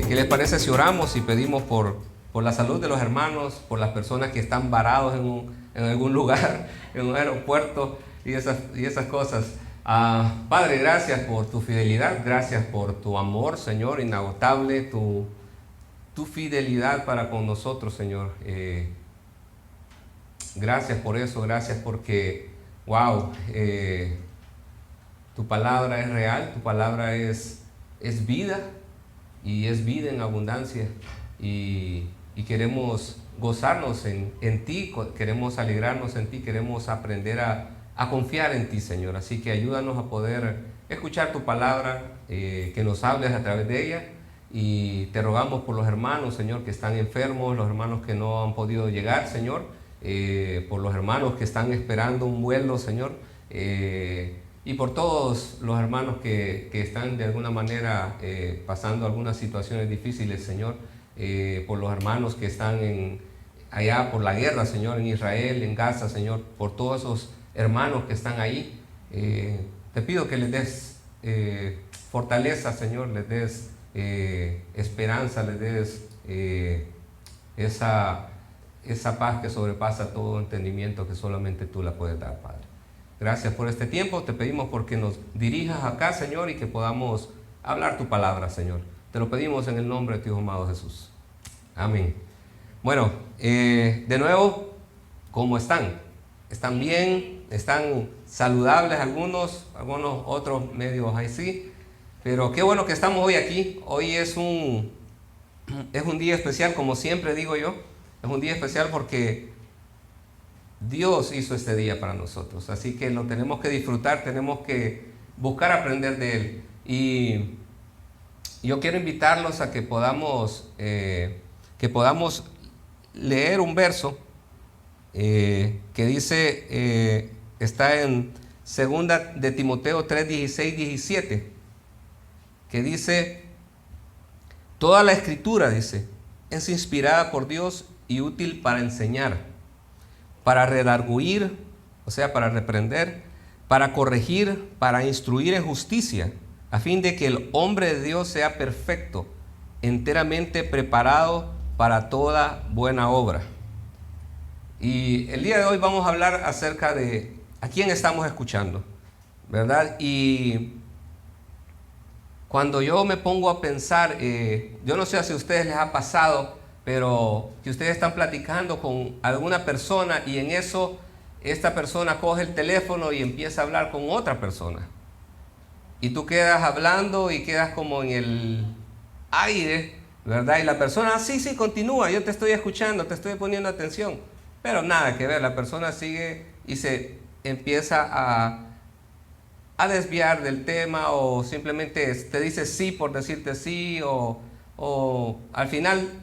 ¿Qué les parece si oramos y pedimos por la salud de los hermanos, por las personas que están varados en algún lugar, en un aeropuerto y esas cosas? Padre, gracias por tu fidelidad, gracias por tu amor, Señor, inagotable, tu fidelidad para con nosotros, Señor. Gracias por eso, gracias porque, wow, tu palabra es real, tu palabra es vida, y es vida en abundancia, y queremos gozarnos en ti, queremos alegrarnos en ti, queremos aprender a confiar en ti, Señor. Así que ayúdanos a poder escuchar tu palabra, que nos hables a través de ella, y te rogamos por los hermanos, Señor, que están enfermos, los hermanos que no han podido llegar, Señor, por los hermanos que están esperando un vuelo, Señor, y por todos los hermanos que están de alguna manera pasando algunas situaciones difíciles, Señor, por los hermanos que están allá por la guerra, Señor, en Israel, en Gaza, Señor, por todos esos hermanos que están ahí. Te pido que les des fortaleza, Señor, les des esperanza, les des esa paz que sobrepasa todo entendimiento, que solamente tú la puedes dar, Padre. Gracias por este tiempo, te pedimos porque nos dirijas acá, Señor, y que podamos hablar tu palabra, Señor. Te lo pedimos en el nombre de tu Hijo amado Jesús. Amén. Bueno, de nuevo, ¿cómo están? ¿Están bien? ¿Están saludables algunos otros medios así? Pero qué bueno que estamos hoy aquí. Hoy es un día especial, como siempre digo yo. Es un día especial porque Dios hizo este día para nosotros, así que lo tenemos que disfrutar, tenemos que buscar aprender de Él. Y yo quiero invitarlos a que podamos leer un verso que dice, está en 2 de Timoteo 3, 16, 17, que dice: toda la escritura, dice, es inspirada por Dios y útil para enseñar, para redarguir, o sea, para reprender, para corregir, para instruir en justicia, a fin de que el hombre de Dios sea perfecto, enteramente preparado para toda buena obra. Y el día de hoy vamos a hablar acerca de a quién estamos escuchando, ¿verdad? Y cuando yo me pongo a pensar, yo no sé si a ustedes les ha pasado, pero que ustedes están platicando con alguna persona y en eso esta persona coge el teléfono y empieza a hablar con otra persona. Y tú quedas hablando y quedas como en el aire, ¿verdad? Y la persona, sí, continúa, yo te estoy escuchando, te estoy poniendo atención. Pero nada que ver, la persona sigue y se empieza a desviar del tema, o simplemente te dice sí por decirte sí, o al final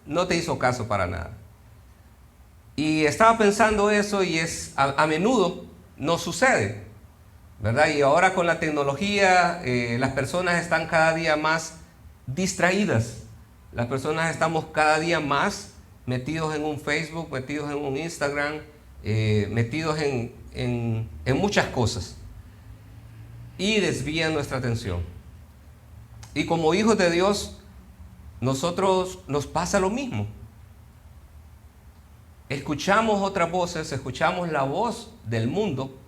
no te hizo caso para nada. Y estaba pensando eso, y a menudo nos sucede, ¿verdad? Y ahora con la tecnología, las personas están cada día más distraídas. Las personas estamos cada día más metidos en un Facebook, metidos en un Instagram, metidos en muchas cosas, y desvían nuestra atención. Y como hijos de Dios, nosotros nos pasa lo mismo. Escuchamos otras voces, escuchamos la voz del mundo.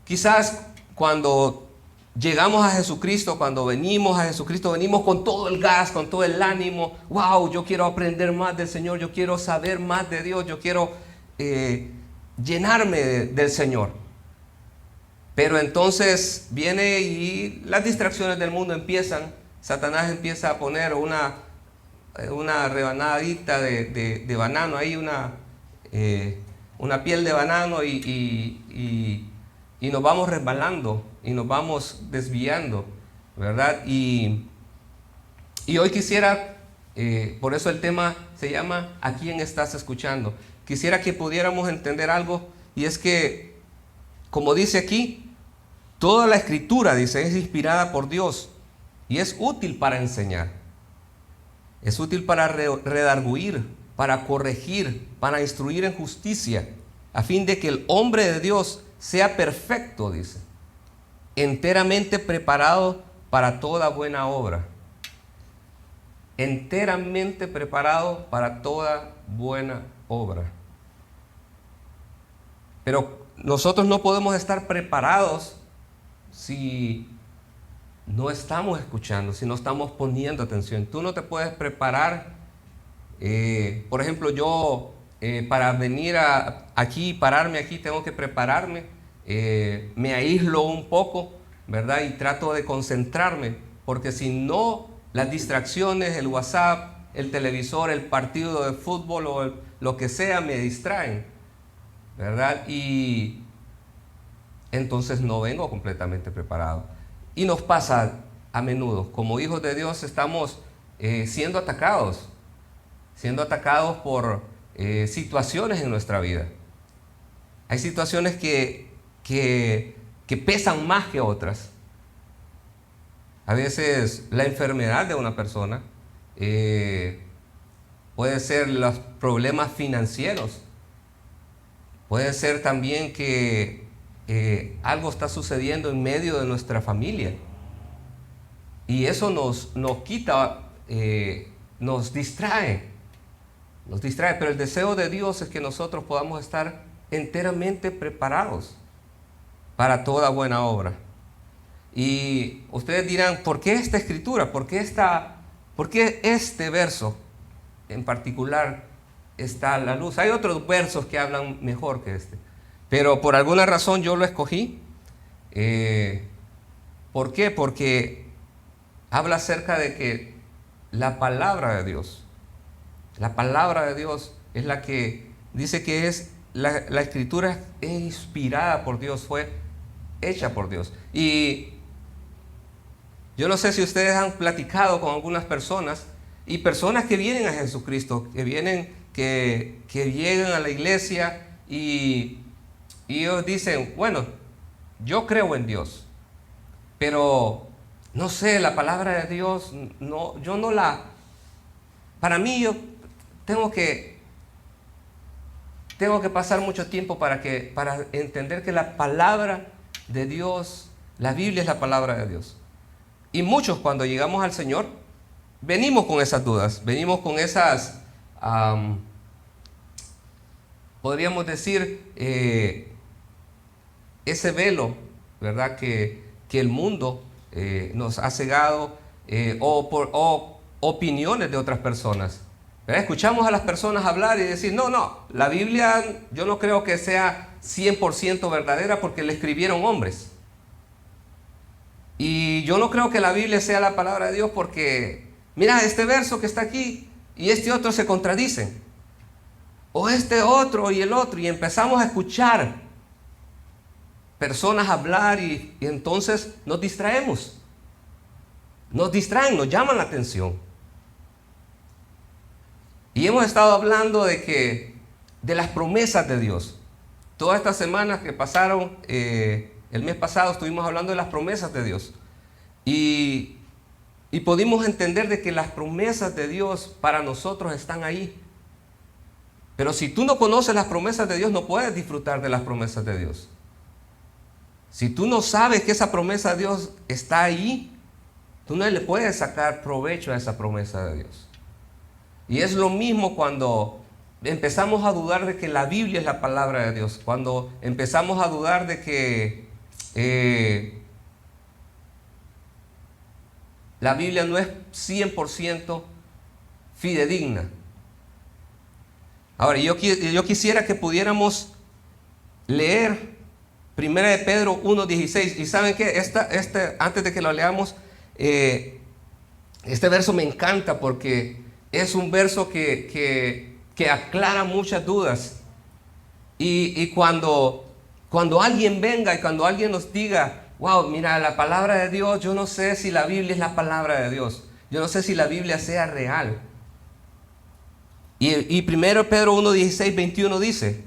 Quizás cuando llegamos a Jesucristo, cuando venimos a Jesucristo, venimos con todo el gas, con todo el ánimo. Wow, yo quiero aprender más del Señor, yo quiero saber más de Dios, yo quiero llenarme del Señor. Pero entonces viene y las distracciones del mundo empiezan. Satanás empieza a poner una rebanadita de banano ahí, una piel de banano, y nos vamos resbalando y nos vamos desviando, ¿verdad? Y hoy quisiera, por eso el tema se llama ¿a quién estás escuchando? Quisiera que pudiéramos entender algo, y es que, como dice aquí, toda la escritura, dice, es inspirada por Dios y es útil para enseñar. Es útil para redarguir, para corregir, para instruir en justicia, a fin de que el hombre de Dios sea perfecto, dice, enteramente preparado para toda buena obra. enteramente preparado para toda buena obra. Pero nosotros no podemos estar preparados si no estamos escuchando, si no estamos poniendo atención. Tú no te puedes preparar. Por ejemplo, yo para venir aquí, pararme aquí, tengo que prepararme. Me aíslo un poco, ¿verdad? Y trato de concentrarme, porque si no, las distracciones, el WhatsApp, el televisor, el partido de fútbol o lo que sea me distraen, ¿verdad? Y entonces no vengo completamente preparado. Y nos pasa a menudo, como hijos de Dios estamos siendo atacados por situaciones en nuestra vida. Hay situaciones que pesan más que otras. A veces la enfermedad de una persona, puede ser los problemas financieros, puede ser también que algo está sucediendo en medio de nuestra familia y eso nos quita, nos distrae, pero el deseo de Dios es que nosotros podamos estar enteramente preparados para toda buena obra. Y ustedes dirán, ¿por qué esta escritura? ¿Por qué este verso en particular está a la luz? Hay otros versos que hablan mejor que este, pero por alguna razón yo lo escogí. ¿Por qué? Porque habla acerca de que la palabra de Dios es la que dice que es la escritura es inspirada por Dios, fue hecha por Dios. Y yo no sé si ustedes han platicado con algunas personas y personas que vienen a Jesucristo, que llegan a la iglesia y ellos dicen, bueno, yo creo en Dios, pero no sé, la palabra de Dios, para mí yo tengo que pasar mucho tiempo para entender que la palabra de Dios, la Biblia es la palabra de Dios. Y muchos cuando llegamos al Señor, venimos con esas dudas, venimos con esas, podríamos decir, ese velo, ¿verdad? Que el mundo nos ha cegado, o opiniones de otras personas. ¿Verdad? Escuchamos a las personas hablar y decir, no, la Biblia yo no creo que sea 100% verdadera porque la escribieron hombres. Y yo no creo que la Biblia sea la palabra de Dios porque, mira, este verso que está aquí y este otro se contradicen. O este otro y el otro. Y empezamos a escuchar personas hablar y entonces nos distraemos. Nos distraen, nos llaman la atención. Y hemos estado hablando de las promesas de Dios. Todas estas semanas que pasaron, el mes pasado estuvimos hablando de las promesas de Dios. Y pudimos entender de que las promesas de Dios para nosotros están ahí. Pero si tú no conoces las promesas de Dios, no puedes disfrutar de las promesas de Dios. Si tú no sabes que esa promesa de Dios está ahí, tú no le puedes sacar provecho a esa promesa de Dios. Y es lo mismo cuando empezamos a dudar de que la Biblia es la palabra de Dios. Cuando empezamos a dudar de que la Biblia no es 100% fidedigna. Ahora, yo quisiera que pudiéramos leer 1 de Pedro 1:16. Y ¿saben qué? Antes de que lo leamos, este verso me encanta porque es un verso que aclara muchas dudas. Y cuando alguien venga y cuando alguien nos diga, wow, mira, la palabra de Dios, yo no sé si la Biblia es la palabra de Dios. Yo no sé si la Biblia sea real. Y 1 Pedro 1:16, 21 dice,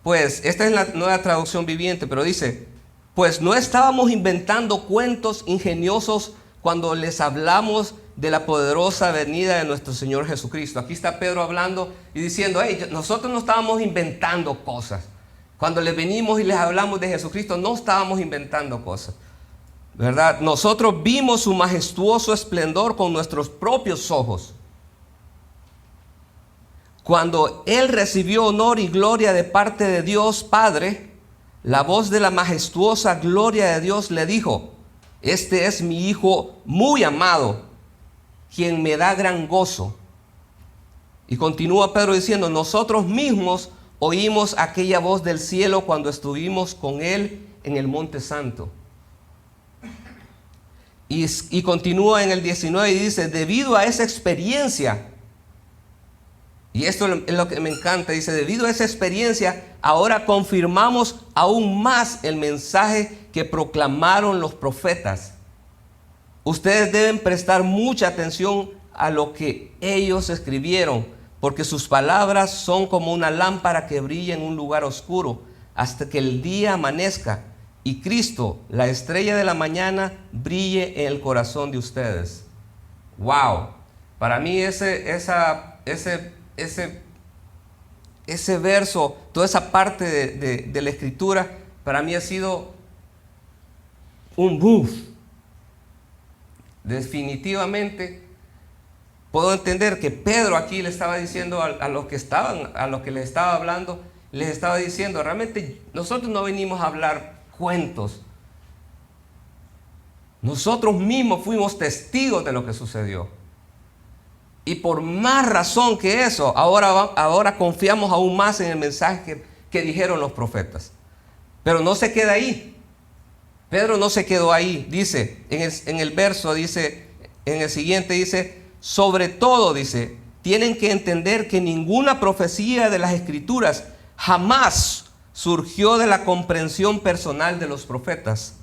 pues, esta es la Nueva Traducción Viviente, pero dice, pues no estábamos inventando cuentos ingeniosos cuando les hablamos de la poderosa venida de nuestro Señor Jesucristo. Aquí está Pedro hablando y diciendo, hey, nosotros no estábamos inventando cosas. Cuando les venimos y les hablamos de Jesucristo, no estábamos inventando cosas. ¿verdad? Nosotros vimos su majestuoso esplendor con nuestros propios ojos. Cuando Él recibió honor y gloria de parte de Dios Padre, la voz de la majestuosa gloria de Dios le dijo: este es mi Hijo muy amado, quien me da gran gozo. Y continúa Pedro diciendo: nosotros mismos oímos aquella voz del cielo cuando estuvimos con Él en el Monte Santo. Y continúa en el 19 y dice: debido a esa experiencia, y esto es lo que me encanta, dice: debido a esa experiencia, ahora confirmamos aún más el mensaje que proclamaron los profetas. Ustedes deben prestar mucha atención a lo que ellos escribieron, porque sus palabras son como una lámpara que brilla en un lugar oscuro hasta que el día amanezca y Cristo, la estrella de la mañana, brille en el corazón de ustedes. ¡Wow! Para mí ese verso, toda esa parte de la escritura, para mí ha sido un boof. Definitivamente puedo entender que Pedro aquí le estaba diciendo a los que les estaba hablando, les estaba diciendo: realmente nosotros no venimos a hablar cuentos. Nosotros mismos fuimos testigos de lo que sucedió. Y por más razón que eso, ahora confiamos aún más en el mensaje que dijeron los profetas. Pero no se queda ahí. Pedro no se quedó ahí. Dice, en el verso, dice, en el siguiente dice: sobre todo, dice, tienen que entender que ninguna profecía de las Escrituras jamás surgió de la comprensión personal de los profetas,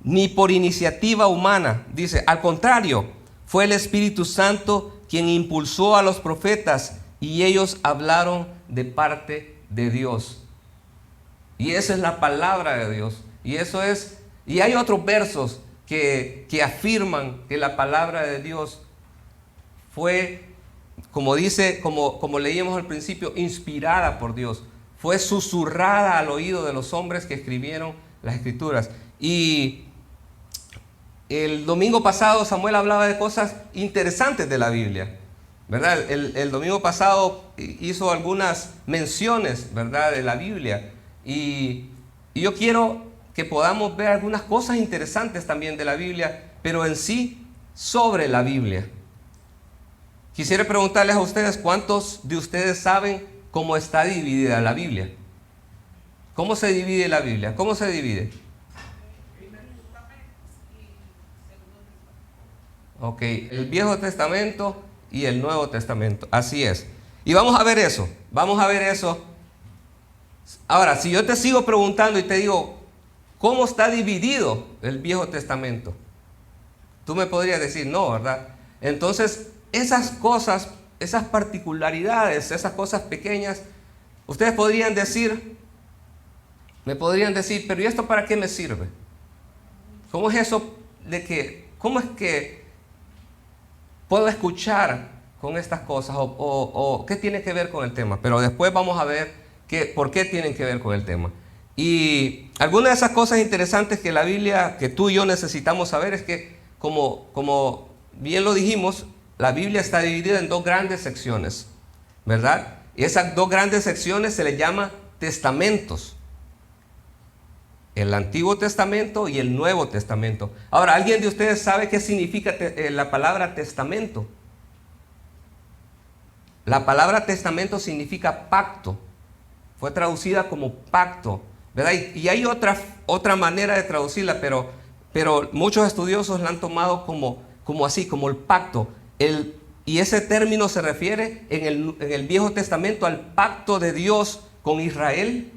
ni por iniciativa humana. Dice, al contrario, fue el Espíritu Santo quien impulsó a los profetas y ellos hablaron de parte de Dios. Y esa es la palabra de Dios. Y hay otros versos que afirman que la palabra de Dios fue, como leíamos al principio, inspirada por Dios. Fue susurrada al oído de los hombres que escribieron las Escrituras. Y el domingo pasado Samuel hablaba de cosas interesantes de la Biblia, ¿verdad? El domingo pasado hizo algunas menciones, ¿verdad?, de la Biblia. Y yo quiero que podamos ver algunas cosas interesantes también de la Biblia, pero en sí sobre la Biblia. Quisiera preguntarles a ustedes: ¿cuántos de ustedes saben cómo está dividida la Biblia? ¿Cómo se divide la Biblia? ¿Cómo se divide? Ok, el Viejo Testamento y el Nuevo Testamento, así es. Y vamos a ver eso. Ahora, si yo te sigo preguntando y te digo: ¿cómo está dividido el Viejo Testamento? Tú me podrías decir: no, ¿verdad? Entonces, esas cosas, esas particularidades, esas cosas pequeñas, ustedes me podrían decir: pero ¿y esto para qué me sirve? ¿Cómo es eso cómo es que puedo escuchar con estas cosas o qué tiene que ver con el tema? Pero después vamos a ver por qué tienen que ver con el tema. Y algunas de esas cosas interesantes que la Biblia, que tú y yo necesitamos saber, es que como bien lo dijimos, la Biblia está dividida en dos grandes secciones, ¿verdad? Y esas dos grandes secciones se les llama testamentos: el Antiguo Testamento y el Nuevo Testamento. Ahora, ¿alguien de ustedes sabe qué significa la palabra testamento? La palabra testamento significa pacto. Fue traducida como pacto, ¿verdad? Y hay otra manera de traducirla, pero muchos estudiosos la han tomado como así, como el pacto. Y ese término se refiere en el Viejo Testamento al pacto de Dios con Israel,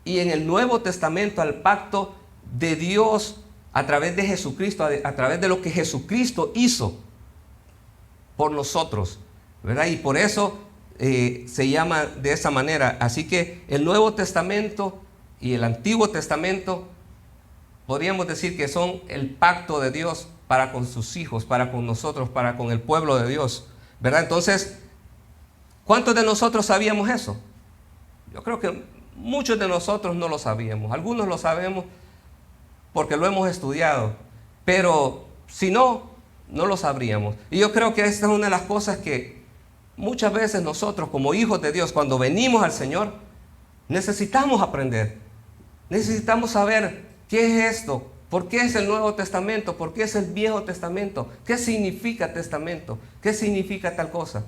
y en el Nuevo Testamento al pacto de Dios a través de Jesucristo, a través de lo que Jesucristo hizo por nosotros, ¿verdad? Y por eso se llama de esa manera. Así que el Nuevo Testamento y el Antiguo Testamento podríamos decir que son el pacto de Dios para con sus hijos, para con nosotros, para con el pueblo de Dios, ¿verdad? Entonces, ¿cuántos de nosotros sabíamos eso? Yo creo que muchos de nosotros no lo sabíamos. Algunos lo sabemos porque lo hemos estudiado, pero si no, no lo sabríamos. Y yo creo que esta es una de las cosas que muchas veces nosotros como hijos de Dios, cuando venimos al Señor, necesitamos aprender. Necesitamos saber qué es esto, por qué es el Nuevo Testamento, por qué es el Viejo Testamento, qué significa testamento, qué significa tal cosa.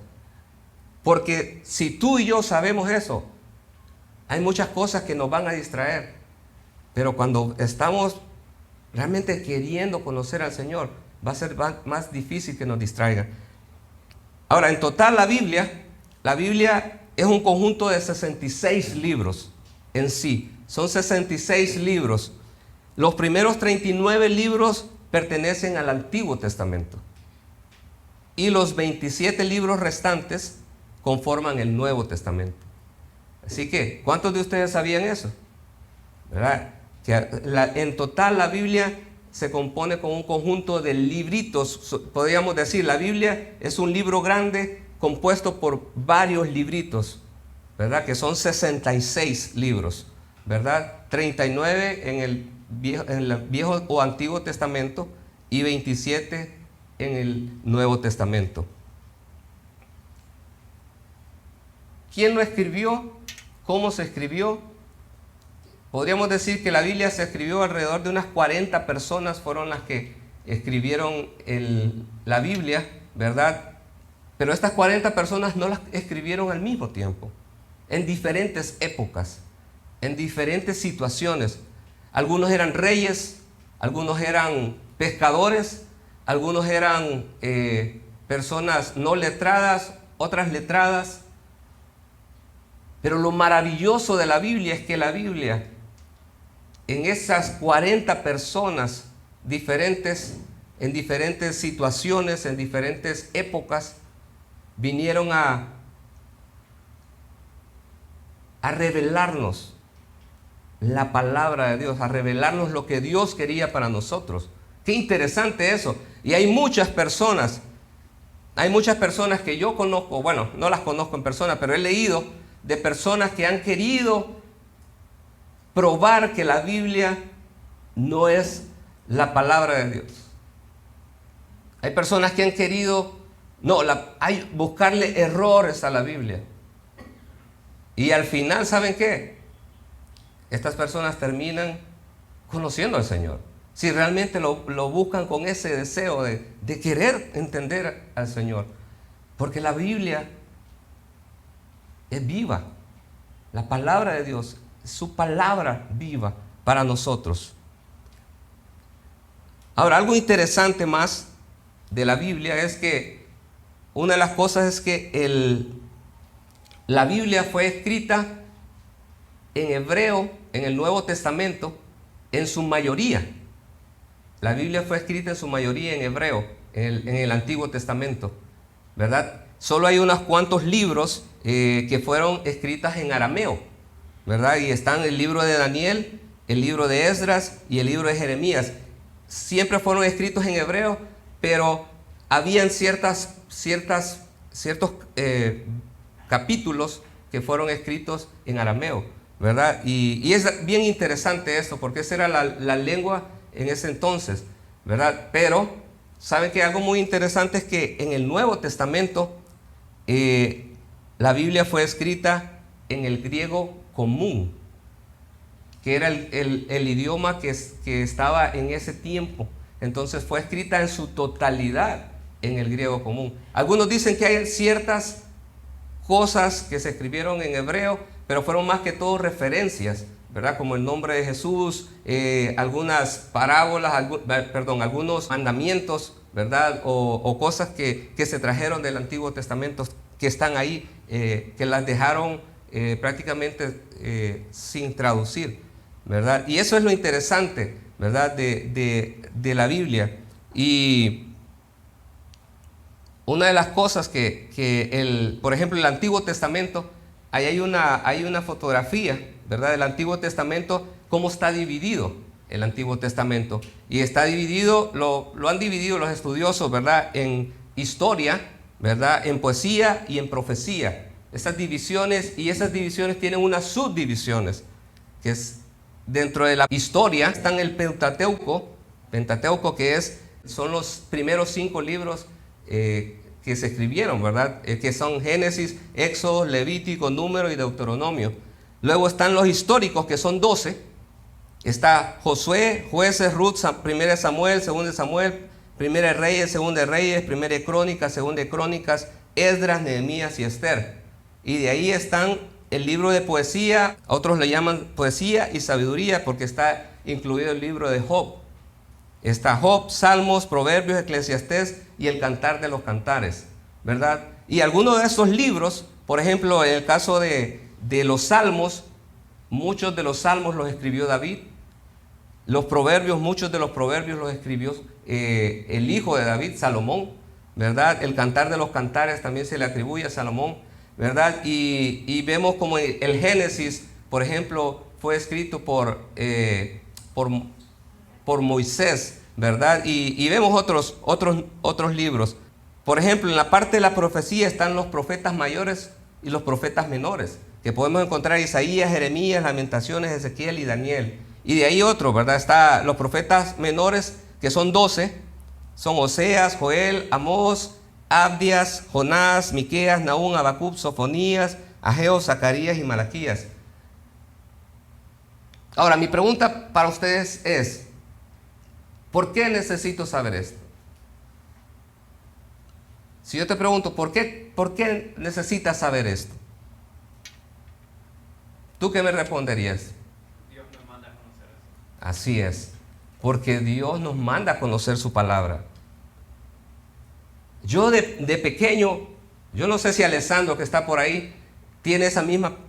Porque si tú y yo sabemos eso, hay muchas cosas que nos van a distraer. Pero cuando estamos realmente queriendo conocer al Señor, va a ser más difícil que nos distraigan. Ahora, en total la Biblia es un conjunto de 66 libros en sí. Son 66 libros. Los primeros 39 libros pertenecen al Antiguo Testamento. Y los 27 libros restantes conforman el Nuevo Testamento. Así que, ¿cuántos de ustedes sabían eso? ¿Verdad? Que en total la Biblia se compone con un conjunto de libritos. Podríamos decir, la Biblia es un libro grande compuesto por varios libritos, ¿verdad? Que son 66 libros, ¿verdad? 39 en el Viejo o Antiguo Testamento y 27 en el Nuevo Testamento. ¿Quién lo escribió? ¿Cómo se escribió? Podríamos decir que la Biblia se escribió alrededor de unas 40 personas fueron las que escribieron la Biblia, ¿verdad? Pero estas 40 personas no las escribieron al mismo tiempo, en diferentes épocas, en diferentes situaciones. Algunos eran reyes, algunos eran pescadores, algunos eran personas no letradas, otras letradas. Pero lo maravilloso de la Biblia es que la Biblia, en esas 40 personas diferentes, en diferentes situaciones, en diferentes épocas, vinieron a revelarnos la palabra de Dios, a revelarnos lo que Dios quería para nosotros. Qué interesante eso. Y hay muchas personas que yo conozco, bueno, no las conozco en persona, pero he leído de personas que han querido probar que la Biblia no es la palabra de Dios. Hay personas que han querido buscarle errores a la Biblia. Y al final, ¿saben qué? Estas personas terminan conociendo al Señor. Si realmente lo buscan con ese deseo de querer entender al Señor. Porque la Biblia es viva. La palabra de Dios es su palabra viva para nosotros. Ahora, algo interesante más de la Biblia es que una de las cosas es que la Biblia fue escrita en hebreo en el Nuevo Testamento en su mayoría. La Biblia fue escrita en su mayoría en hebreo en el Antiguo Testamento, ¿verdad? Solo hay unos cuantos libros que fueron escritas en arameo, ¿verdad? Y están el libro de Daniel, el libro de Esdras y el libro de Jeremías. Siempre fueron escritos en hebreo, pero habían ciertos capítulos que fueron escritos en arameo, ¿verdad? Y es bien interesante esto, porque esa era la lengua en ese entonces, ¿verdad? Pero, ¿saben que algo muy interesante es que en el Nuevo Testamento la Biblia fue escrita en el griego común, que era el idioma que estaba en ese tiempo. Entonces fue escrita en su totalidad en el griego común. Algunos dicen que hay ciertas cosas que se escribieron en hebreo, pero fueron más que todo referencias, ¿verdad? Como el nombre de Jesús, algunas parábolas, algunos mandamientos, ¿verdad? O cosas que se trajeron del Antiguo Testamento que están ahí, que las dejaron prácticamente sin traducir, ¿verdad? Y eso es lo interesante, ¿verdad? De la Biblia. Y una de las cosas por ejemplo, el Antiguo Testamento, ahí hay una fotografía, ¿verdad? Del Antiguo Testamento, cómo está dividido el Antiguo Testamento. Y está dividido, lo han dividido los estudiosos, ¿verdad? En historia, ¿verdad? En poesía y en profecía. Esas divisiones tienen unas subdivisiones, que es dentro de la historia están el Pentateuco, Pentateuco, son los primeros 5 libros que se escribieron, ¿verdad? Que son Génesis, Éxodo, Levítico, Número y Deuteronomio. Luego están los históricos, que son 12. Está Josué, Jueces, Ruth, 1 Samuel, 2 Samuel, 1 Reyes, 2 Reyes, 1 Crónicas, 2 Crónicas, Esdras, Nehemías y Esther. Y de ahí están el libro de poesía, otros le llaman poesía y sabiduría porque está incluido el libro de Job. Está Job, Salmos, Proverbios, Eclesiastés y el Cantar de los Cantares, ¿verdad? Y algunos de esos libros, por ejemplo, en el caso de los Salmos, muchos de los Salmos los escribió David. Los Proverbios, muchos de los Proverbios los escribió el hijo de David, Salomón, ¿verdad? El Cantar de los Cantares también se le atribuye a Salomón, ¿verdad? Y vemos como el Génesis, por ejemplo, fue escrito por Moisés, ¿verdad? Y vemos otros libros. Por ejemplo, en la parte de la profecía están los profetas mayores y los profetas menores, que podemos encontrar Isaías, Jeremías, Lamentaciones, Ezequiel y Daniel. Y de ahí otro, ¿verdad? Está los profetas menores, que son 12, son Oseas, Joel, Amós, Abdías, Jonás, Miqueas, Nahum, Habacuc, Sofonías, Ageo, Zacarías y Malaquías. Ahora, mi pregunta para ustedes es, ¿por qué necesito saber esto? Si yo te pregunto, ¿por qué necesitas saber esto? ¿Tú qué me responderías? Dios nos manda a conocer eso. Así es, porque Dios nos manda a conocer su palabra. Yo de pequeño, yo no sé si Alessandro que está por ahí tiene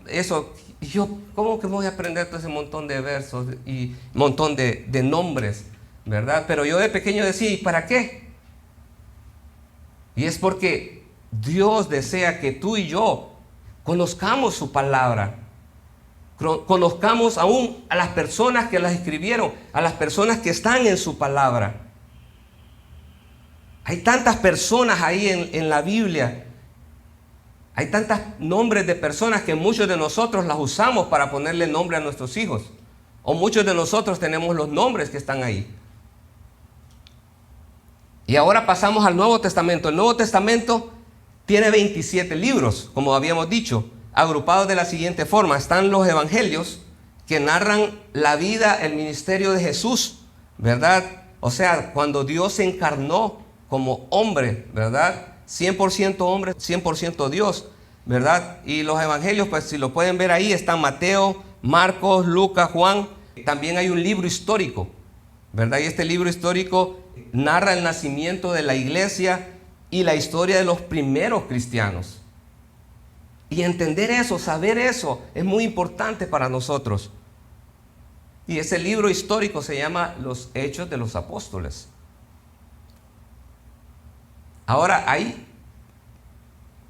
eso. Yo, ¿cómo que voy a aprender todo ese montón de versos y montón de nombres, ¿verdad? Pero yo de pequeño decía, ¿y para qué? Y es porque Dios desea que tú y yo conozcamos su palabra. Conozcamos aún a las personas que las escribieron, a las personas que están en su palabra. Hay tantas personas ahí en la Biblia. Hay tantos nombres de personas que muchos de nosotros las usamos para ponerle nombre a nuestros hijos. O muchos de nosotros tenemos los nombres que están ahí. Y ahora pasamos al Nuevo Testamento. El Nuevo Testamento tiene 27 libros, como habíamos dicho, agrupados de la siguiente forma. Están los evangelios que narran la vida, el ministerio de Jesús, ¿verdad? O sea, cuando Dios se encarnó como hombre, ¿verdad? 100% hombre, 100% Dios, ¿verdad? Y los evangelios, pues si lo pueden ver ahí, están Mateo, Marcos, Lucas, Juan. También hay un libro histórico, ¿verdad? Y este libro histórico narra el nacimiento de la iglesia y la historia de los primeros cristianos. Y entender eso, saber eso, es muy importante para nosotros. Y ese libro histórico se llama Los Hechos de los Apóstoles. Ahora hay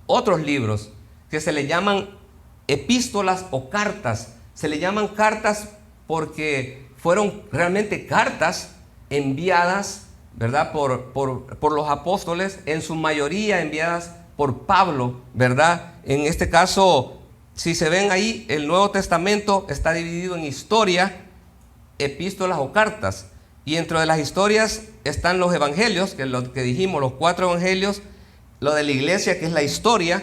otros libros que se le llaman epístolas o cartas. Se le llaman cartas porque fueron realmente cartas enviadas, ¿verdad? Por los apóstoles, en su mayoría enviadas por Pablo, ¿verdad? En este caso, si se ven ahí, el Nuevo Testamento está dividido en historia, epístolas o cartas. Y dentro de las historias están los evangelios, que es lo que dijimos, los 4 evangelios, lo de la iglesia, que es la historia,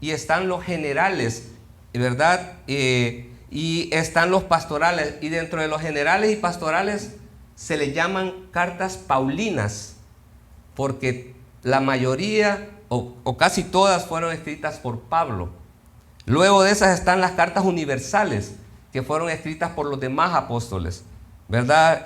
y están los generales, ¿verdad? Y están los pastorales. Y dentro de los generales y pastorales se le llaman cartas paulinas, porque la mayoría o casi todas fueron escritas por Pablo. Luego de esas están las cartas universales, que fueron escritas por los demás apóstoles, ¿verdad?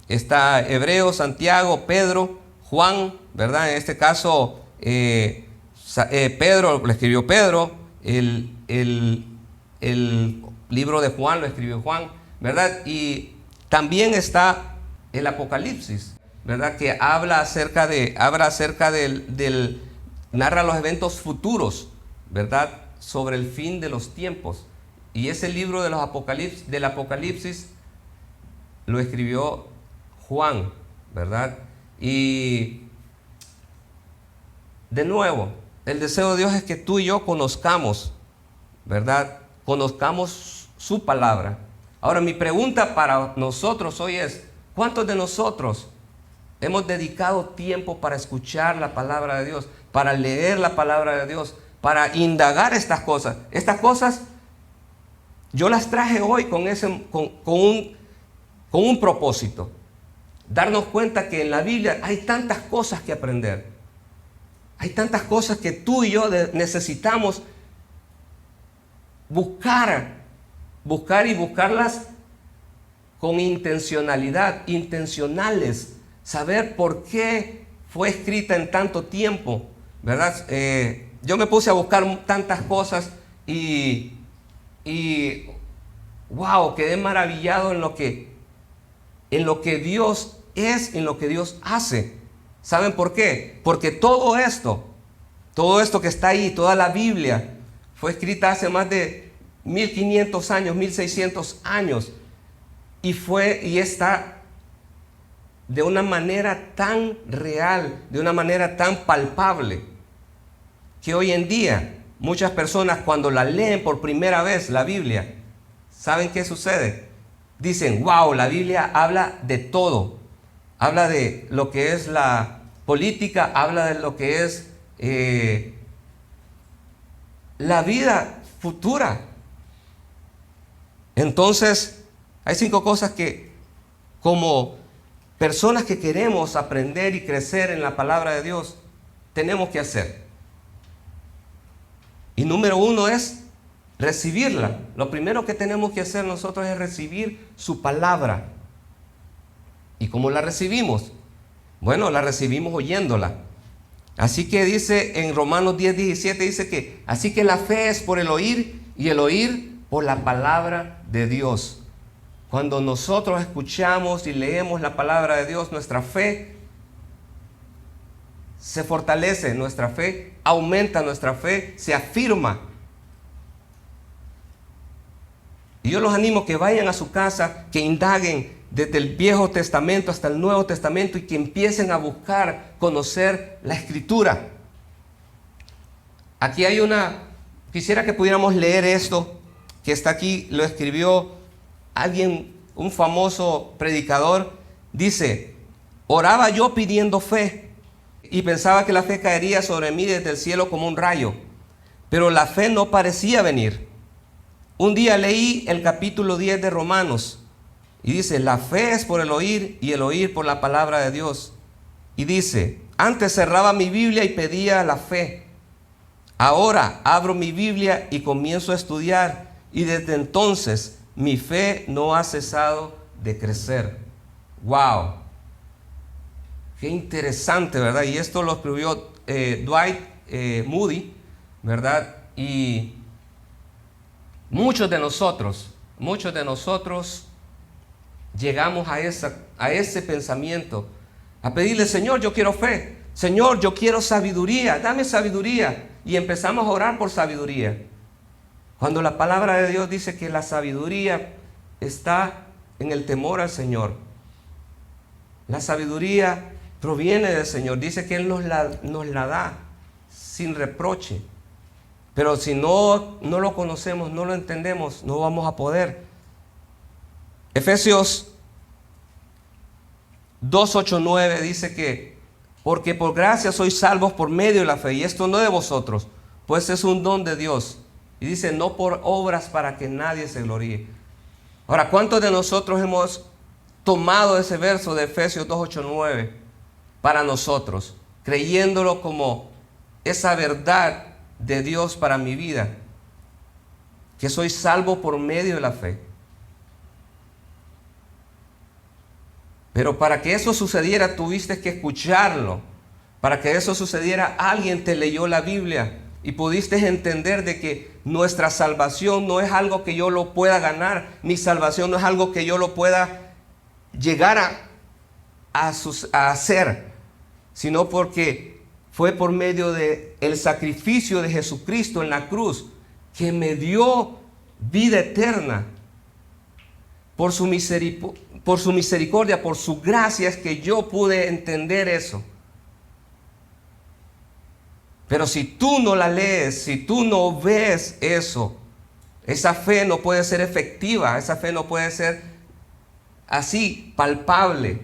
Está Hebreos, Santiago, Pedro, Juan, ¿verdad? En este caso, Pedro lo escribió Pedro, el libro de Juan lo escribió Juan, ¿verdad? Y también está el Apocalipsis, ¿verdad? Que narra los eventos futuros, ¿verdad? Sobre el fin de los tiempos. Y ese libro del Apocalipsis lo escribió Juan, ¿verdad? Y de nuevo, el deseo de Dios es que tú y yo conozcamos, ¿verdad? Conozcamos su palabra. Ahora, mi pregunta para nosotros hoy es, ¿Cuántos de nosotros hemos dedicado tiempo para escuchar la palabra de Dios, para leer la palabra de Dios, para indagar estas cosas? Estas cosas yo las traje hoy con un propósito. Darnos cuenta que en la Biblia hay tantas cosas que aprender. Hay tantas cosas que tú y yo necesitamos buscar y buscarlas con intencionalidad, intencionales. Saber por qué fue escrita en tanto tiempo, ¿verdad? Yo me puse a buscar tantas cosas y wow, quedé maravillado en lo que Dios es, en lo que Dios hace. ¿Saben por qué? Porque todo esto que está ahí, toda la Biblia, fue escrita hace más de 1500 años, 1600 años, y está de una manera tan real, de una manera tan palpable, que hoy en día muchas personas, cuando la leen por primera vez, la Biblia, ¿saben qué sucede? Dicen, wow, la Biblia habla de todo. Habla de lo que es la política, habla de lo que es la vida futura. Entonces, hay 5 cosas que, como personas que queremos aprender y crecer en la palabra de Dios, tenemos que hacer. Y número 1 es recibirla. Lo primero que tenemos que hacer nosotros es recibir su palabra. ¿Y cómo la recibimos? Bueno, la recibimos oyéndola. Así que dice en Romanos 10:17, dice que así que la fe es por el oír y el oír por la palabra de Dios. Cuando nosotros escuchamos y leemos la palabra de Dios, nuestra fe se fortalece, nuestra fe aumenta, nuestra fe se afirma. Y yo los animo que vayan a su casa, que indaguen desde el Viejo Testamento hasta el Nuevo Testamento y que empiecen a buscar, conocer la Escritura. Aquí hay quisiera que pudiéramos leer esto, que está aquí, lo escribió alguien, un famoso predicador. Dice, oraba yo pidiendo fe y pensaba que la fe caería sobre mí desde el cielo como un rayo, pero la fe no parecía venir. Un día leí el capítulo 10 de Romanos y dice, la fe es por el oír y el oír por la palabra de Dios. Y dice, antes cerraba mi Biblia y pedía la fe. Ahora abro mi Biblia y comienzo a estudiar, y desde entonces mi fe no ha cesado de crecer. ¡Wow! Qué interesante, ¿verdad? Y esto lo escribió Dwight Moody, ¿verdad? Y muchos de nosotros llegamos a ese pensamiento, a pedirle, Señor, yo quiero fe, Señor, yo quiero sabiduría, dame sabiduría. Y empezamos a orar por sabiduría. Cuando la palabra de Dios dice que la sabiduría está en el temor al Señor. La sabiduría proviene del Señor. Dice que Él nos la da sin reproche. Pero si no lo conocemos, no lo entendemos, no vamos a poder. Efesios 2:8-9 dice que porque por gracia sois salvos por medio de la fe, y esto no de vosotros, pues es un don de Dios. Y dice, no por obras para que nadie se gloríe. Ahora, ¿cuántos de nosotros hemos tomado ese verso de Efesios 2:8-9 para nosotros, creyéndolo como esa verdad de Dios para mi vida, que soy salvo por medio de la fe? Pero para que eso sucediera tuviste que escucharlo. Para que eso sucediera, alguien te leyó la Biblia y pudiste entender de que nuestra salvación no es algo que yo lo pueda ganar. Mi salvación no es algo que yo lo pueda llegar a hacer, sino porque fue por medio del sacrificio de Jesucristo en la cruz, que me dio vida eterna. Por su misericordia, por su gracia es que yo pude entender eso. Pero si tú no la lees, si tú no ves eso, esa fe no puede ser efectiva, esa fe no puede ser así palpable.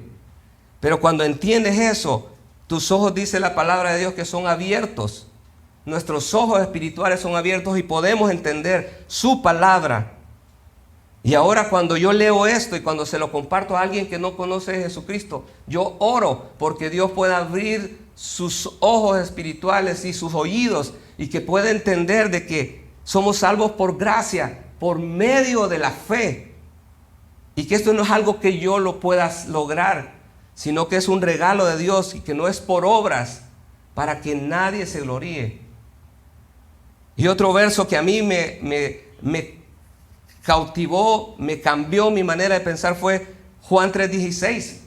Pero cuando entiendes eso, tus ojos, dice la palabra de Dios, que son abiertos. Nuestros ojos espirituales son abiertos y podemos entender su palabra. Y ahora cuando yo leo esto y cuando se lo comparto a alguien que no conoce a Jesucristo, yo oro porque Dios pueda abrir sus ojos espirituales y sus oídos y que pueda entender de que somos salvos por gracia, por medio de la fe. Y que esto no es algo que yo lo pueda lograr, sino que es un regalo de Dios y que no es por obras para que nadie se gloríe. Y otro verso que a mí me cautivó, me cambió mi manera de pensar fue Juan 3:16.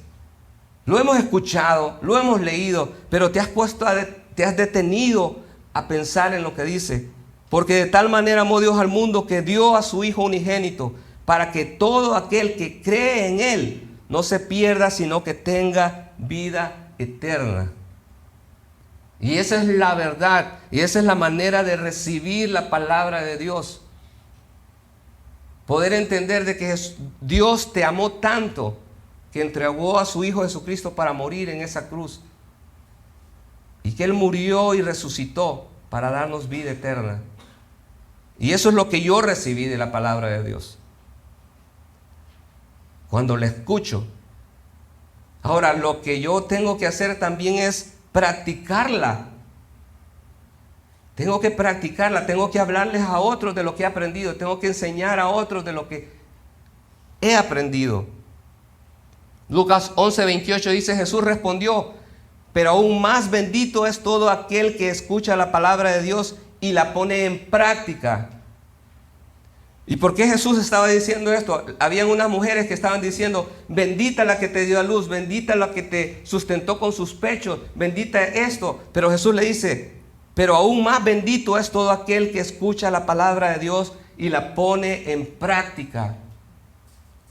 Lo hemos escuchado, lo hemos leído, pero te has detenido a pensar en lo que dice. Porque de tal manera amó Dios al mundo que dio a su Hijo unigénito, para que todo aquel que cree en Él no se pierda, sino que tenga vida eterna. Y esa es la verdad, y esa es la manera de recibir la palabra de Dios. Poder entender de que Dios te amó tanto que entregó a su Hijo Jesucristo para morir en esa cruz. Y que Él murió y resucitó para darnos vida eterna. Y eso es lo que yo recibí de la palabra de Dios. Cuando la escucho. Ahora, lo que yo tengo que hacer también es practicarla. Tengo que practicarla, tengo que hablarles a otros de lo que he aprendido, tengo que enseñar a otros de lo que he aprendido. Lucas 11:28 dice, Jesús respondió, pero aún más bendito es todo aquel que escucha la palabra de Dios y la pone en práctica. ¿Y por qué Jesús estaba diciendo esto? Habían unas mujeres que estaban diciendo, bendita la que te dio a luz, bendita la que te sustentó con sus pechos, bendita esto. Pero Jesús le dice, pero aún más bendito es todo aquel que escucha la palabra de Dios y la pone en práctica.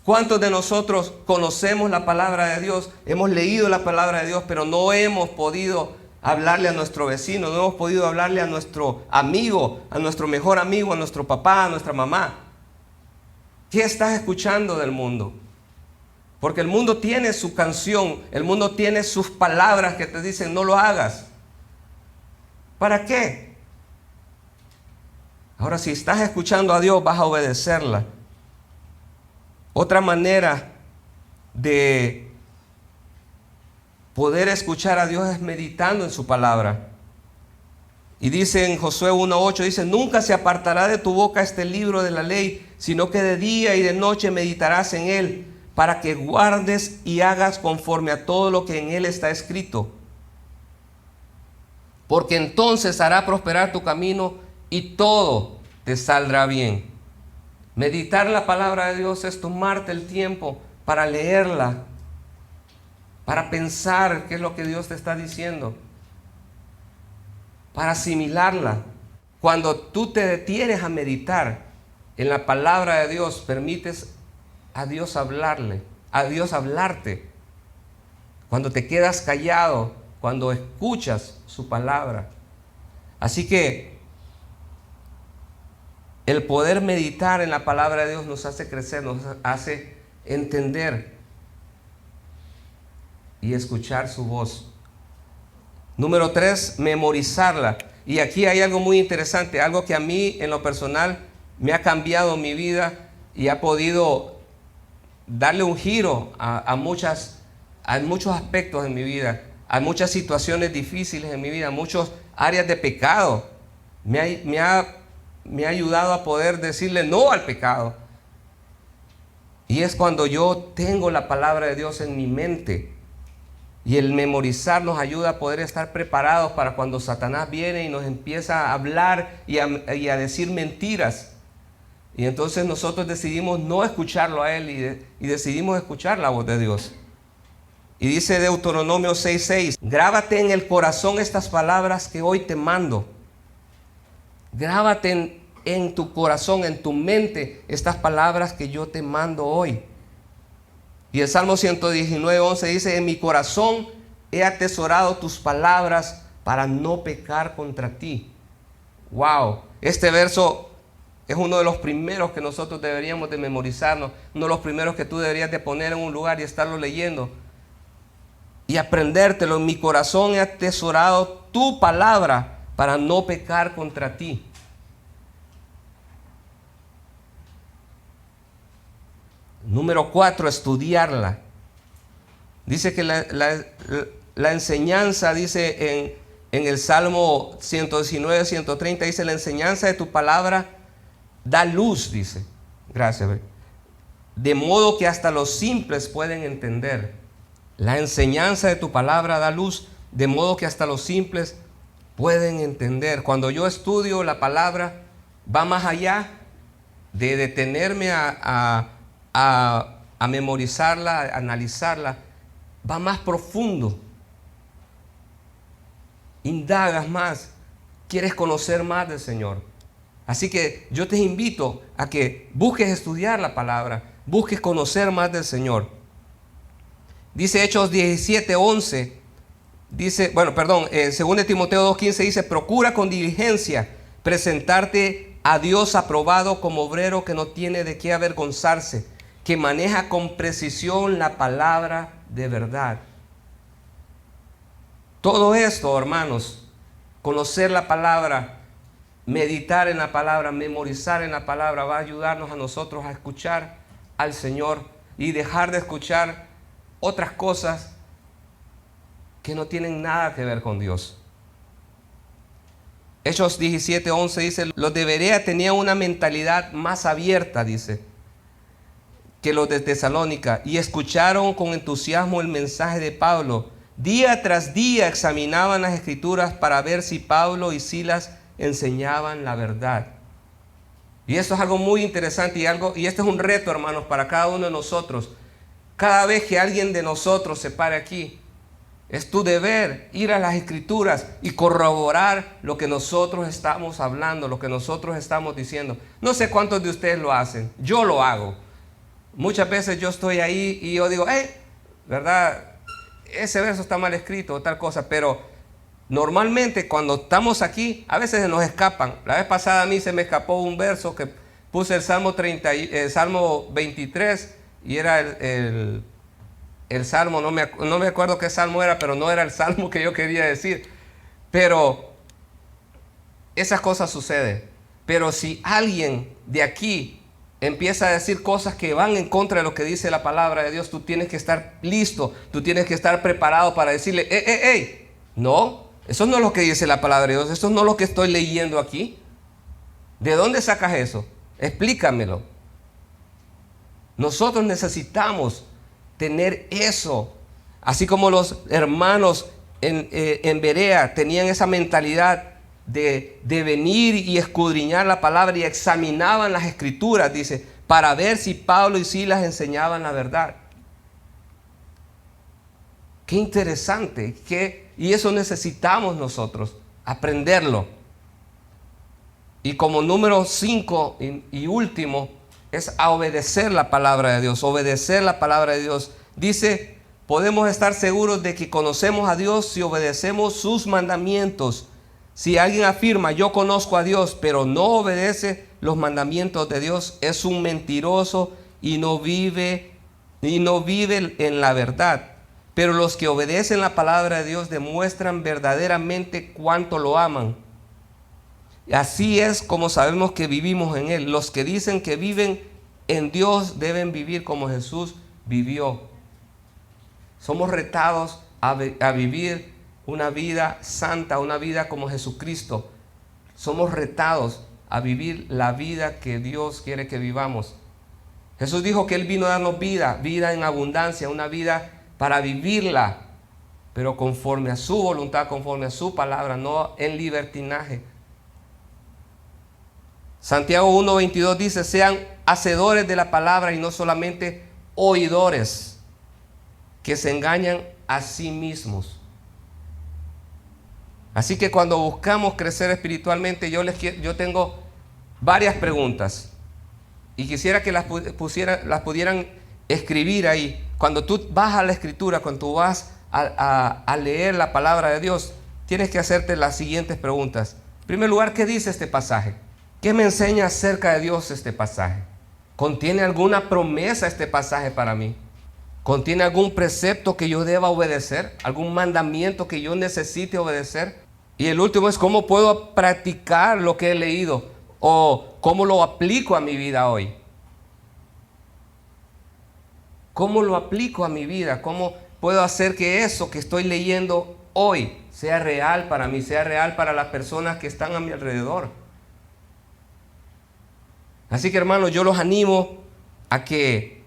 ¿Cuántos de nosotros conocemos la palabra de Dios? Hemos leído la palabra de Dios, pero no hemos podido hablarle a nuestro vecino, no hemos podido hablarle a nuestro amigo, a nuestro mejor amigo, a nuestro papá, a nuestra mamá. ¿Qué estás escuchando del mundo? Porque el mundo tiene su canción, el mundo tiene sus palabras que te dicen no lo hagas. ¿Para qué? Ahora, si estás escuchando a Dios, vas a obedecerla. Otra manera de poder escuchar a Dios es meditando en su palabra. Y dice en Josué 1:8, dice, nunca se apartará de tu boca este libro de la ley, sino que de día y de noche meditarás en él, para que guardes y hagas conforme a todo lo que en él está escrito. Porque entonces hará prosperar tu camino y todo te saldrá bien. Meditar la palabra de Dios es tomarte el tiempo para leerla, para pensar qué es lo que Dios te está diciendo, para asimilarla. Cuando tú te detienes a meditar en la palabra de Dios, permites a Dios hablarle, a Dios hablarte. Cuando te quedas callado, cuando escuchas su palabra. Así que el poder meditar en la palabra de Dios nos hace crecer, nos hace entender y escuchar su voz. Número 3, memorizarla. Y aquí hay algo muy interesante, algo que a mí en lo personal me ha cambiado mi vida y ha podido darle un giro a muchos aspectos en mi vida, a muchas situaciones difíciles en mi vida, a muchas áreas de pecado. Me ha ayudado a poder decirle no al pecado. Y es cuando yo tengo la palabra de Dios en mi mente. Y el memorizar nos ayuda a poder estar preparados para cuando Satanás viene y nos empieza a hablar y a decir mentiras. Y entonces nosotros decidimos no escucharlo a él y decidimos escuchar la voz de Dios. Y dice Deuteronomio 6:6, grábate en el corazón estas palabras que hoy te mando. Grábate en tu corazón, en tu mente, estas palabras que yo te mando hoy. Y el Salmo 119:11 dice, en mi corazón he atesorado tus palabras para no pecar contra ti. Wow, este verso Es uno de los primeros que nosotros deberíamos de memorizarnos, uno de los primeros que tú deberías de poner en un lugar y estarlo leyendo y aprendértelo. En mi corazón he atesorado tu palabra para no pecar contra ti. Número 4, estudiarla. Dice que la enseñanza, dice en el Salmo 119, 130, dice: la enseñanza de tu palabra da luz, dice. Gracias. De modo que hasta los simples pueden entender. La enseñanza de tu palabra da luz, de modo que hasta los simples pueden entender. Cuando yo estudio la palabra, va más allá de detenerme a memorizarla, a analizarla. Va más profundo. Indagas más. Quieres conocer más del Señor. Así que yo te invito a que busques estudiar la palabra, busques conocer más del Señor. Dice Hechos 17:11, dice, 2 Timoteo 2:15 dice: procura con diligencia presentarte a Dios aprobado como obrero que no tiene de qué avergonzarse, que maneja con precisión la palabra de verdad. Todo esto, hermanos, conocer la palabra, meditar en la palabra, memorizar en la palabra, va a ayudarnos a nosotros a escuchar al Señor y dejar de escuchar otras cosas que no tienen nada que ver con Dios. Hechos 17:11 dice: los de Berea tenían una mentalidad más abierta, dice, que los de Tesalónica, y escucharon con entusiasmo el mensaje de Pablo. Día tras día examinaban las Escrituras para ver si Pablo y Silas enseñaban la verdad. Y esto es algo muy interesante y este es un reto, hermanos, para cada uno de nosotros. Cada vez que alguien de nosotros se pare aquí, es tu deber ir a las Escrituras y corroborar lo que nosotros estamos hablando, lo que nosotros estamos diciendo. No sé cuántos de ustedes lo hacen, yo lo hago. Muchas veces yo estoy ahí y yo digo: ¿verdad? Ese verso está mal escrito o tal cosa, pero normalmente cuando estamos aquí, a veces se nos escapan. La vez pasada a mí se me escapó un verso que puse el Salmo 23 y era el Salmo, no me acuerdo qué Salmo era, pero no era el Salmo que yo quería decir. Pero esas cosas suceden. Pero si alguien de aquí empieza a decir cosas que van en contra de lo que dice la palabra de Dios, tú tienes que estar listo, tú tienes que estar preparado para decirle: no, eso no es lo que dice la palabra de Dios, eso no es lo que estoy leyendo aquí. ¿De dónde sacas eso? Explícamelo. Nosotros necesitamos tener eso, así como los hermanos en Berea tenían esa mentalidad de venir y escudriñar la palabra y examinaban las Escrituras, dice, para ver si Pablo y Silas enseñaban la verdad. Qué interesante, y eso necesitamos nosotros, aprenderlo. Y como número 5 y último, es a obedecer la palabra de Dios, obedecer la palabra de Dios. Dice, podemos estar seguros de que conocemos a Dios si obedecemos sus mandamientos. Si alguien afirma: yo conozco a Dios, pero no obedece los mandamientos de Dios, es un mentiroso y no vive en la verdad. Pero los que obedecen la palabra de Dios demuestran verdaderamente cuánto lo aman. Así es como sabemos que vivimos en Él. Los que dicen que viven en Dios deben vivir como Jesús vivió. Somos retados a vivir una vida santa, una vida como Jesucristo. Somos retados a vivir la vida que Dios quiere que vivamos. Jesús dijo que Él vino a darnos vida en abundancia, una vida para vivirla, pero conforme a su voluntad, conforme a su palabra, no en libertinaje. Santiago 1:22 dice: sean hacedores de la palabra y no solamente oidores, que se engañan a sí mismos. Así que cuando buscamos crecer espiritualmente, yo tengo varias preguntas y quisiera que las pudieran escribir ahí. Cuando tú vas a la Escritura, cuando tú vas a leer la palabra de Dios, tienes que hacerte las siguientes preguntas. En primer lugar, ¿qué dice este pasaje? ¿Qué me enseña acerca de Dios este pasaje? ¿Contiene alguna promesa este pasaje para mí? ¿Contiene algún precepto que yo deba obedecer? ¿Algún mandamiento que yo necesite obedecer? Y el último es cómo puedo practicar lo que he leído o cómo lo aplico a mi vida hoy. ¿Cómo lo aplico a mi vida? ¿Cómo puedo hacer que eso que estoy leyendo hoy sea real para mí, sea real para las personas que están a mi alrededor? Así que, hermanos, yo los animo a que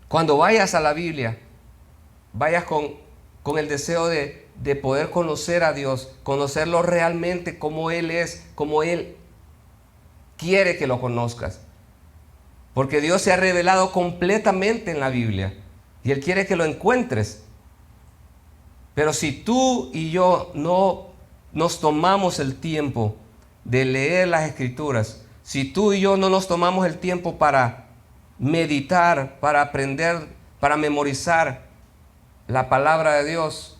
cuando vayas a la Biblia, vayas con el deseo de poder conocer a Dios, conocerlo realmente como Él es, como Él quiere que lo conozcas. Porque Dios se ha revelado completamente en la Biblia y Él quiere que lo encuentres. Pero si tú y yo no nos tomamos el tiempo de leer las Escrituras, si tú y yo no nos tomamos el tiempo para meditar, para aprender, para memorizar la palabra de Dios,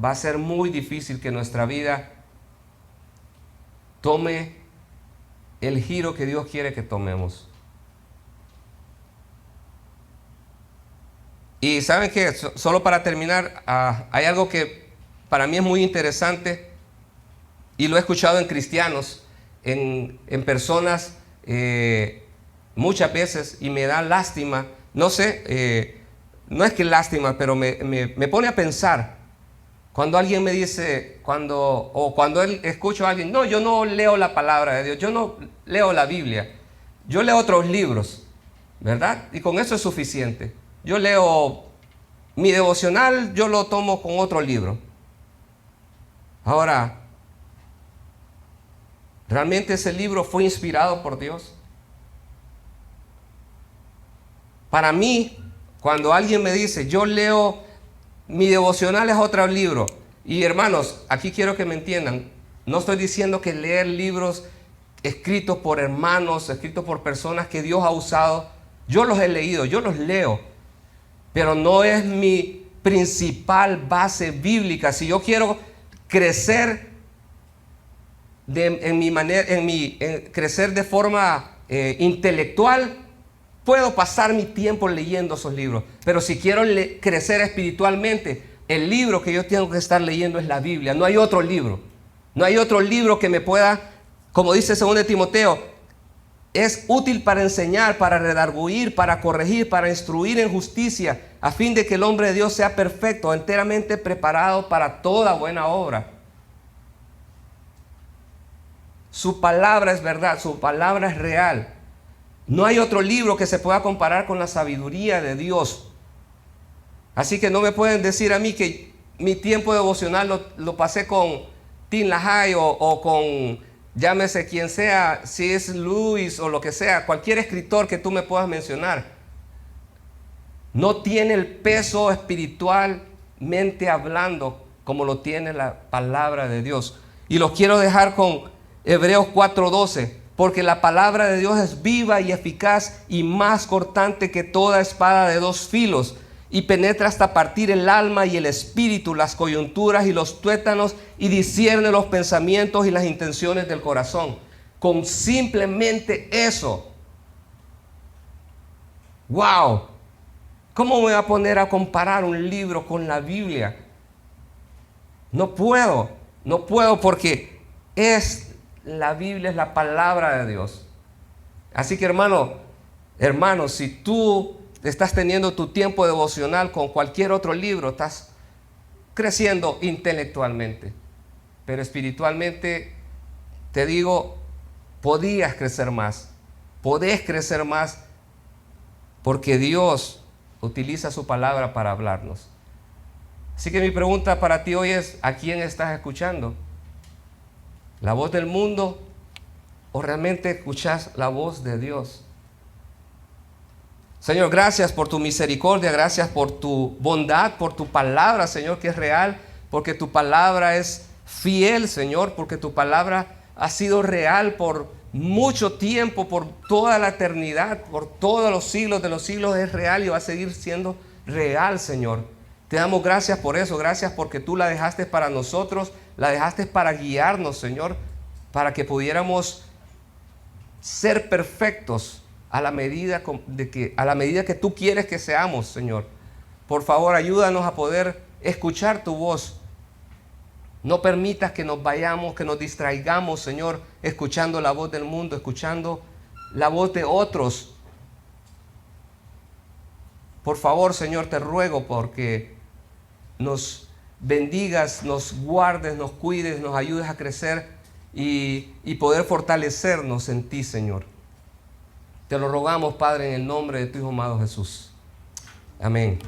va a ser muy difícil que nuestra vida tome el giro que Dios quiere que tomemos. Y ¿saben qué? Solo para terminar, hay algo que para mí es muy interesante y lo he escuchado en cristianos, en personas muchas veces, y me da lástima. No sé, no es que lástima, pero me pone a pensar cuando alguien me dice, cuando escucho a alguien: no, yo no leo la palabra de Dios, yo no leo la Biblia, yo leo otros libros, ¿verdad? Y con eso es suficiente. Yo leo mi devocional, yo lo tomo con otro libro. Ahora, ¿realmente ese libro fue inspirado por Dios? Para mí, cuando alguien me dice, yo leo mi devocional es otro libro. Y hermanos, aquí quiero que me entiendan. No estoy diciendo que leer libros escritos por hermanos, escritos por personas que Dios ha usado. Yo los he leído, yo los leo. Pero no es mi principal base bíblica. Si yo quiero crecer crecer de forma intelectual, puedo pasar mi tiempo leyendo esos libros. Pero si quiero crecer espiritualmente, el libro que yo tengo que estar leyendo es la Biblia. No hay otro libro. No hay otro libro que me pueda, como dice 2 Timoteo, es útil para enseñar, para redarguir, para corregir, para instruir en justicia, a fin de que el hombre de Dios sea perfecto, enteramente preparado para toda buena obra. Su palabra es verdad, su palabra es real. No hay otro libro que se pueda comparar con la sabiduría de Dios. Así que no me pueden decir a mí que mi tiempo devocional lo pasé con Tim LaHaye o con, llámese quien sea, C.S. Lewis o lo que sea, cualquier escritor que tú me puedas mencionar. No tiene el peso espiritualmente hablando como lo tiene la palabra de Dios. Y los quiero dejar con Hebreos 4:12. Porque la palabra de Dios es viva y eficaz y más cortante que toda espada de dos filos, y penetra hasta partir el alma y el espíritu, las coyunturas y los tuétanos, y discierne los pensamientos y las intenciones del corazón. Con simplemente eso. ¡Wow! ¿Cómo me voy a poner a comparar un libro con la Biblia? No puedo porque la Biblia es la palabra de Dios. Así que hermano, si tú estás teniendo tu tiempo devocional con cualquier otro libro, estás creciendo intelectualmente, pero espiritualmente, te digo, podés crecer más, porque Dios utiliza su palabra para hablarnos. Así que mi pregunta para ti hoy es: ¿a quién estás escuchando? ¿La voz del mundo o realmente escuchas la voz de Dios? Señor, gracias por tu misericordia, gracias por tu bondad, por tu palabra, Señor, que es real, porque tu palabra es fiel, Señor, porque tu palabra ha sido real por mucho tiempo, por toda la eternidad, por todos los siglos de los siglos es real y va a seguir siendo real, Señor. Te damos gracias por eso, gracias porque tú la dejaste para nosotros, la dejaste para guiarnos, Señor, para que pudiéramos ser perfectos a la medida que tú quieres que seamos, Señor. Por favor, ayúdanos a poder escuchar tu voz. No permitas que nos vayamos, que nos distraigamos, Señor, escuchando la voz del mundo, escuchando la voz de otros. Por favor, Señor, te ruego porque nos bendigas, nos guardes, nos cuides, nos ayudes a crecer y poder fortalecernos en ti, Señor. Te lo rogamos, Padre, en el nombre de tu Hijo amado Jesús. Amén.